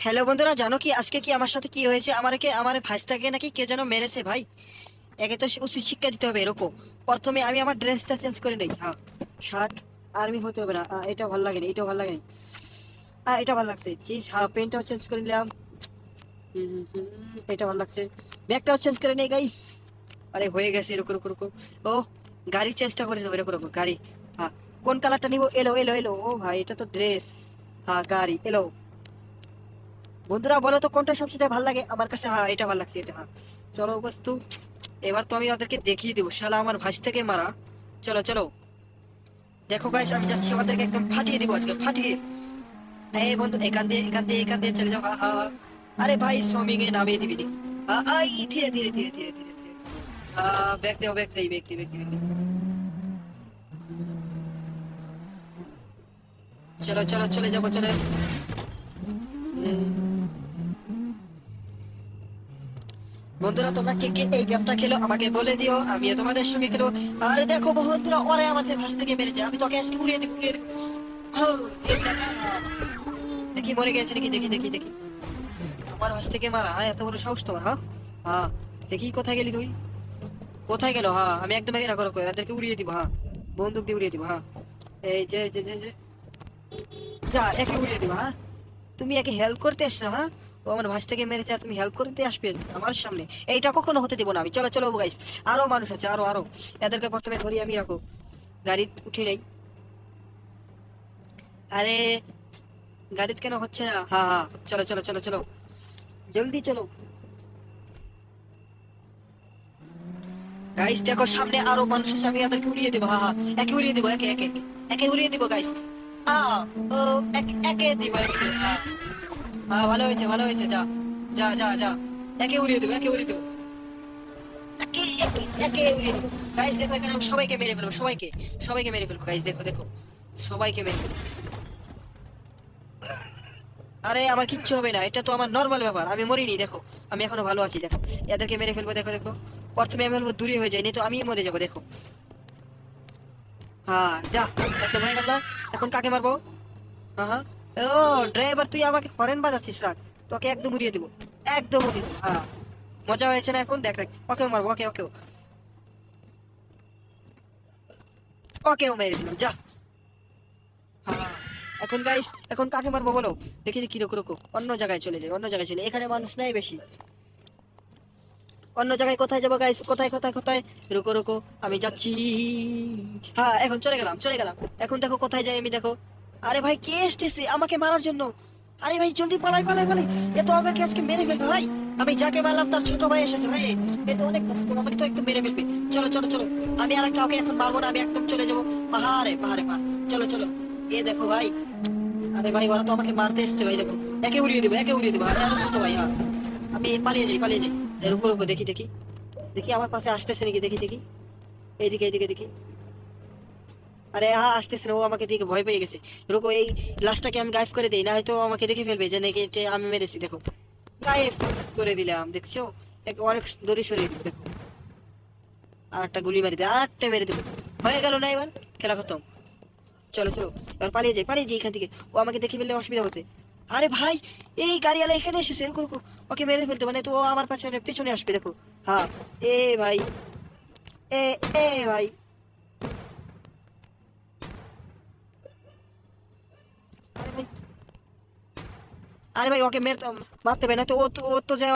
Hello বন্ধুরা, জানো কি আজকে কি আমার সাথে কি হয়েছে? আমার ভাইস্তাকে নাকি কে যেন মেরেছে ভাই। একে তো উচিত শিক্ষা দিতে হবে এরকম। প্রথমে আমি আমার ড্রেসটা চেঞ্জ করে নেই। হ্যাঁ, শার্ট আর্মি হতে হবে না। এটা ভালো লাগেনি, এটা ভালো লাগেনি। এটা ভালো লাগছে, জিন্স। হ্যাঁ, প্যান্টটাও চেঞ্জ করে নিলাম। এটা ভালো লাগছে। ব্যাগটাও চেঞ্জ করে নেই গাইস। আরে হয়ে গেছে, রুকো রুকো রুকো। ও, গাড়ি চেঞ্জটা করে দেবো, রুকো রুকো। গাড়ি, হ্যাঁ, কোন কালারটা নিবো? এলো এলো এলো। ও ভাই, এটা তো ড্রেস। হ্যাঁ, গাড়ি এলো। বন্ধুরা বলো তো কোনটা সবচেয়ে ভালো লাগে আমার কাছে? হ্যাঁ, এটা ভালো লাগছে, এটা। হ্যাঁ, চলো বস্তু, এবার তো আমি ওদেরকে দেখিয়ে দেবো শালা আমার ভাঁজ থেকে মারা। চলো চলো, দেখো গাইস, আমি যাচ্ছি ওদেরকে একদম ফাটিয়ে দিব আজকে, ফাটিয়ে। এই বন্ধু, এখান দিয়ে চলে যাও। হা হা হা। আরে ভাই, শ্রমিক এ নামিয়ে দিবি নাকি? আই, ধীরে ধীরে ধীরে ধীরে ধীরে ধীরে। ব্যাগ দেও, ব্যাগ দেই, ব্যাগ দিই, ব্যাগ দিই, ব্যাগ দিই। চলো চলো, চলে যাবো, চলে। বন্ধুরা, তোমরা কে কে এই গেমটা খেলো আমাকে বলে দিও, আমিও তোমাদের সঙ্গে খেলো। আরে দেখো বন্ধুরা, ওরে আমাদের ভাস থেকে মেরেছে, আমি তোকে আজকে উড়িয়ে দিব, উড়িয়ে দিব। হো, এই দেখা। দেখি মরে গেছে নাকি, দেখি দেখি দেখি। আমার ভাস থেকে মারা, এত বড় সাহস তোমার? হ্যাঁ, হ্যাঁ। দেখি কোথায় গেলি তুই? কোথায় গেল? হ্যাঁ, আমি একদম একে রাখো রাখো, এদেরকে উড়িয়ে দিব। হ্যাঁ, বন্দুক দিয়ে উড়িয়ে দিব। হ্যাঁ, এই যে যে যে যে, যা, একে উড়িয়ে দিব। হ্যাঁ, তুমি একে হেল্প করতে এসছো? হ্যাঁ, ও আমার ভাস থেকে মেরেছে আর তুমি হেল্প করতে আসবে আমার সামনে? এইটা কখনো হতে দিব না আমি। চলো চলো গাইস, আরো মানুষ আছে, আরো আরো। এদেরকে প্রথমে ধরি আমি, রাখো। গাড়ি উঠি নেই। আরে, গাড়িতে কেন হচ্ছে না? হ্যাঁ হ্যাঁ, চলো চলো চলো চলো, জলদি চলো। গাইস দেখো, সামনে আরো মানুষ আছে, আমি এদেরকে উড়িয়ে দেবো। হ্যাঁ হ্যাঁ, একে উড়িয়ে দেবো, একে একে একে। একে উড়িয়ে দিব গাইস। আ ও, একে একে দিব, একে দিব। হ্যাঁ হ্যাঁ, ভালো হয়েছে, ভালো হয়েছে। যা যা যা যা, একে উড়িয়ে দেবো, একে উড়িয়ে দেবো। একে একে একে উড়িয়ে দেবো। গাইস দেখো, এখানে আমি সবাইকে মেরে ফেলবো, সবাইকে। সবাইকে মেরে ফেলবো গাইস, দেখো দেখো, সবাইকে মেরে ফেলবো। আরে আমার কিচ্ছু হবে না, এটা তো আমার নর্মাল ব্যাপার, আমি মরিনি দেখো। আমি এখনো ভালো আছি দেখো। এদেরকে মেরে ফেলবো, দেখো দেখো। প্রথমে আমি বলবো দূরে হয়ে যায়, তো আমি মরে যাবো দেখো। হ্যাঁ, যা, একদম হয়ে গেল না? এখন কাকে মারবো? হ্যাঁ হ্যাঁ। ও, ড্রাইভার তুই আমাকে হরেন বাজাচ্ছিস? রাখ, তোকে একদম উড়িয়ে দিব, একদম উড়িয়ে দিব। হ্যাঁ, মজা হয়েছে না? এখন দেখ দেখ, ওকেও মারবো, ওকে ওকেও। ওকেও মেরে দিলাম, যা। হ্যাঁ, এখন গাইস, এখন কাকে মারবো বলো? দেখি দেখি, রুকো রুকো, অন্য জায়গায় চলে যাই, অন্য জায়গায় চলে, এখানে মানুষ নাই বেশি। অন্য জায়গায় কোথায় যাবো গাইস? কোথায় কোথায় কোথায়? রুকো রুকো, আমি যাচ্ছি। হ্যাঁ, এখন চলে গেলাম, চলে গেলাম। এখন দেখো কোথায় যাই আমি, দেখো। আরে ভাই, কে এসতেছে আমাকে মারার জন্য? আরে ভাই, জলদি পালাই পালাই পালাই। এ তো আমাকে আজকে মেরে ফেলবে ভাই। আমি যাকে মারলাম তার ছোট ভাই এসেছে ভাই। এ তো অনেক কষ্ট, আমাকে তো একদম মেরে ফেলবে। চলো চলো চলো, আমি আর কাউকে এখন মারবো না, আমি একদম চলে যাবো পাহাড়ে, পাহাড়ে পাহাড়। চলো চলো, এ দেখো ভাই। আরে ভাই, ওরা তো আমাকে মারতে এসছে ভাই, দেখো। একে উড়িয়ে দেবো, একে উড়িয়ে দেবো। আরে আরো ছোট ভাই, হ্যাঁ। আমি পালিয়ে যাই, পালিয়ে যাই। রুকো রুকো, দেখি দেখি দেখি, আমার পাশে আসতেছে নাকি, দেখি দেখি। এইদিকে এইদিকে দেখি। আরে হ্যাঁ, আসতেছে না, ও আমাকে দেখে ভয় পেয়ে গেছে। রুকো, এই লাশটাকে আমি গায়েব করে দিই, না হয়তো ও আমাকে দেখে ফেলবে যে নাকি এটা আমি মেরেছি, দেখো। গায়েব করে দিলাম, দেখছো? অনেক দূরে সরিয়ে দিই, দেখো। আর একটা গুলি মারি দিই, আর একটা মেরে দেবো। হয়ে গেল না এবার? খেলা খতম। চলো চলো, এবার পালিয়ে যাই, পালিয়ে যাই এখান থেকে। ও আমাকে দেখে ফেললে অসুবিধা হতে। আরে ভাই, এই গাড়িওয়ালা এখানে এসেছে, রুকো রুকো। ওকে মেরে ফেলতে, মানে তো ও আমার পাশে পেছনে আসবে, দেখো। হ্যাঁ, এ ভাই, এ এ ভাই। আরে ভাই, আরে ভাই, ওকে মেরতে মারতে হবে না তো, ও তো যায়।